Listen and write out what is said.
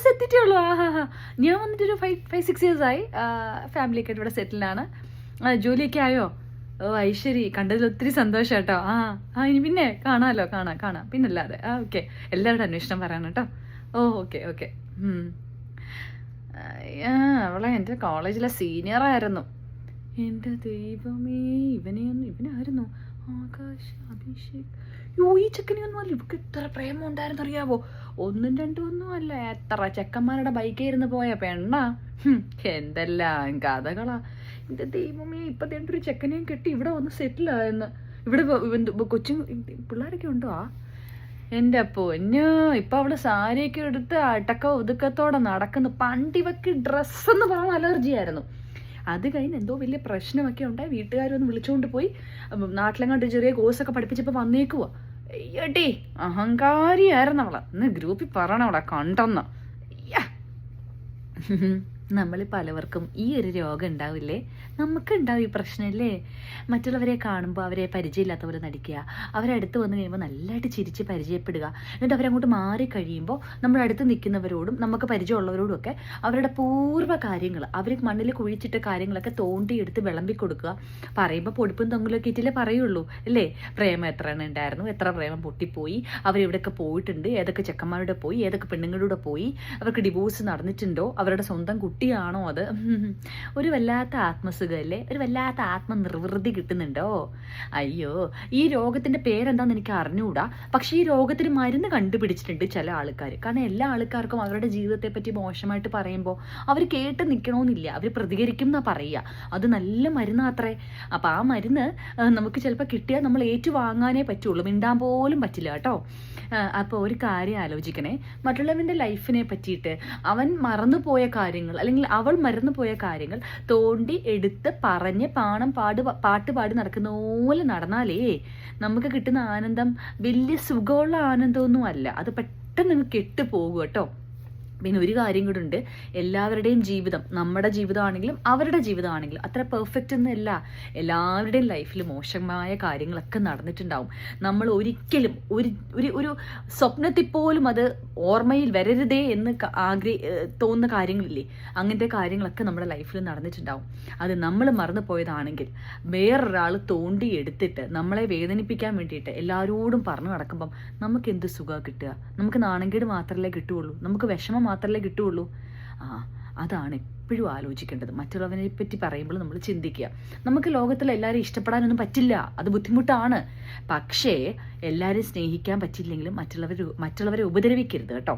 താമസം എത്തിയിട്ടേ ഉള്ളൂ. ഞാൻ വന്നിട്ടൊരു 5-6 years ആയി. ഫാമിലിയൊക്കെ ഇവിടെ സെറ്റിലാണ്. ജോലിയൊക്കെ ആയോ? ഓ ഐശ്വരി, കണ്ടതിൽ ഒത്തിരി സന്തോഷം കേട്ടോ. ഇനി പിന്നെ കാണാമല്ലോ, കാണാം പിന്നല്ലാതെ. ഓക്കെ, എല്ലാവരുടെ അന്വേഷണം പറയാൻ കേട്ടോ. ഓക്കെ. അവളെ എൻ്റെ കോളേജിലെ സീനിയറായിരുന്നു. എൻ്റെ ദൈവമേ, ഇവനായിരുന്നു ആകാശ് അഭിഷേക്. ഈ ചെക്കനെയൊന്നും അല്ല, ഇവക്ക് എത്ര പ്രേമം ഉണ്ടായിരുന്നു അറിയാവോ? 1 2 ഒന്നും അല്ല, എത്ര ചെക്കന്മാരുടെ ബൈക്കിരുന്ന് പോയ പെണ്ണാ. എന്തെല്ലാം കഥകളാ. എൻ്റെ ദൈവമേ, ഇപ്പം ഒരു ചെക്കനെയും കെട്ടി ഇവിടെ വന്ന് സെറ്റിലായെന്ന്. ഇവിടെ കൊച്ചു പിള്ളേരൊക്കെ ഉണ്ടോ? എൻ്റെ പൊന്നോ, ഇപ്പം അവള് സാരിയൊക്കെ എടുത്ത് അടക്ക ഒതുക്കത്തോടെ നടക്കുന്നു. പണ്ടിവക്ക് ഡ്രസ്സെന്ന് പറഞ്ഞാൽ അലർജി ആയിരുന്നു. അത് കഴിഞ്ഞ് എന്തോ വലിയ പ്രശ്നമൊക്കെ ഉണ്ടായി. വീട്ടുകാരൊന്ന് വിളിച്ചുകൊണ്ട് പോയി നാട്ടിലെങ്ങാണ്ട് ചെറിയ കോഴ്സൊക്കെ പഠിപ്പിച്ചപ്പോൾ വന്നേക്കുവാ. അയ്യട്ടേ, അഹങ്കാരിയായിരുന്നു അവളെ. ഇന്ന് ഗ്രൂപ്പിൽ പറയണം അവളെ കണ്ടെന്ന്. നമ്മൾ പലവർക്കും ഈ ഒരു രോഗം ഉണ്ടാവില്ലേ? നമുക്കുണ്ടാവും ഈ പ്രശ്നമല്ലേ? മറ്റുള്ളവരെ കാണുമ്പോൾ അവരെ പരിചയമില്ലാത്ത പോലെ നടിക്കുക, അവരെ അടുത്ത് വന്നു കഴിയുമ്പോൾ നല്ലതായിട്ട് ചിരിച്ച് പരിചയപ്പെടുക, എന്നിട്ട് അവരങ്ങോട്ട് മാറി കഴിയുമ്പോൾ നമ്മുടെ അടുത്ത് നിൽക്കുന്നവരോടും നമുക്ക് പരിചയമുള്ളവരോടും ഒക്കെ അവരുടെ പൂർവ്വ കാര്യങ്ങൾ, അവർ മണ്ണിൽ കുഴിച്ചിട്ട കാര്യങ്ങളൊക്കെ തോണ്ടിയെടുത്ത് വിളമ്പി കൊടുക്കുക. പറയുമ്പോൾ പൊടിപ്പും തൊങ്ങലൊക്കെ ഇറ്റിലേ പറയുള്ളൂ അല്ലേ? പ്രേമം എത്ര എണ്ണം ഉണ്ടായിരുന്നു, എത്ര പ്രേമം പൊട്ടിപ്പോയി, അവരെവിടെയൊക്കെ പോയിട്ടുണ്ട്, ഏതൊക്കെ ചെക്കന്മാരുടെ പോയി, ഏതൊക്കെ പെണ്ണുങ്ങളുടെ പോയി, അവർക്ക് ഡിവോഴ്സ് നടന്നിട്ടുണ്ടോ, അവരുടെ സ്വന്തം കുട്ടിയാണോ അത്? ഒരു വല്ലാത്ത ആത്മസുഖമല്ലേ? ഒരു വല്ലാത്ത ആത്മനിർവൃതി കിട്ടുന്നുണ്ടോ? അയ്യോ, ഈ രോഗത്തിന്റെ പേരെന്താന്ന് എനിക്ക് അറിഞ്ഞുകൂടാ. പക്ഷെ ഈ രോഗത്തിന് മരുന്ന് കണ്ടുപിടിച്ചിട്ടുണ്ട് ചില ആൾക്കാർ. കാരണം എല്ലാ ആൾക്കാർക്കും അവരുടെ ജീവിതത്തെ പറ്റി മോശമായിട്ട് പറയുമ്പോൾ അവർ കേട്ട് നിൽക്കണമെന്നില്ല, അവർ പ്രതികരിക്കും എന്നാ പറയുക. അത് നല്ല മരുന്നാത്രേ. അപ്പം ആ മരുന്ന് നമുക്ക് ചിലപ്പോൾ കിട്ടിയാൽ നമ്മൾ ഏറ്റുവാങ്ങാനേ പറ്റുള്ളൂ, മിണ്ടാൻ പോലും പറ്റില്ല കേട്ടോ. അപ്പോൾ ഒരു കാര്യം ആലോചിക്കണേ, മറ്റുള്ളവൻ്റെ ലൈഫിനെ പറ്റിയിട്ട് അവൻ മറന്നുപോയ കാര്യങ്ങൾ അല്ലെങ്കിൽ അവൾ മറന്നുപോയ കാര്യങ്ങൾ തോണ്ടി എടുത്ത് പറഞ്ഞ് പാട്ട് പാടി നടക്കുന്ന പോലെ നടന്നാലേ നമുക്ക് കിട്ടുന്ന ആനന്ദം വലിയ സുഖമുള്ള ആനന്ദമൊന്നും അല്ല. അത് പെട്ടെന്ന് കെട്ടുപോകും കേട്ടോ. പിന്നെ ഒരു കാര്യം കൂടെ ഉണ്ട്, എല്ലാവരുടെയും ജീവിതം, നമ്മുടെ ജീവിതമാണെങ്കിലും അവരുടെ ജീവിതമാണെങ്കിലും അത്ര പെർഫെക്റ്റ് ഒന്നുമല്ല. എല്ലാവരുടെയും ലൈഫിൽ മോശമായ കാര്യങ്ങളൊക്കെ നടന്നിട്ടുണ്ടാവും. നമ്മൾ ഒരിക്കലും ഒരു സ്വപ്നത്തിൽ പോലും അത് ഓർമ്മയിൽ വരരുതേ എന്ന് തോന്നുന്ന കാര്യങ്ങളില്ലേ, അങ്ങനത്തെ കാര്യങ്ങളൊക്കെ നമ്മുടെ ലൈഫിൽ നടന്നിട്ടുണ്ടാവും. അത് നമ്മൾ മറന്നു പോയതാണെങ്കിൽ വേറൊരാൾ തോണ്ടി എടുത്തിട്ട് നമ്മളെ വേദനിപ്പിക്കാൻ വേണ്ടിയിട്ട് എല്ലാവരോടും പറഞ്ഞു നടക്കുമ്പം നമുക്ക് എന്ത് സുഖമാണ് കിട്ടുക? നമുക്ക് നാണംകേട് മാത്രമല്ലേ കിട്ടുകയുള്ളൂ, നമുക്ക് വിഷമം മാത്രമല്ലേ കിട്ടുകയുള്ളൂ. അതാണ് എപ്പോഴും ആലോചിക്കേണ്ടത്. മറ്റുള്ളവരെ പറ്റി പറയുമ്പോൾ നമ്മൾ ചിന്തിക്കുക, നമുക്ക് ലോകത്തിൽ എല്ലാവരും ഇഷ്ടപ്പെടാനൊന്നും പറ്റില്ല, അത് ബുദ്ധിമുട്ടാണ്. പക്ഷേ എല്ലാവരും സ്നേഹിക്കാൻ പറ്റില്ലെങ്കിലും മറ്റുള്ളവരെ ഉപദ്രവിക്കരുത് കേട്ടോ.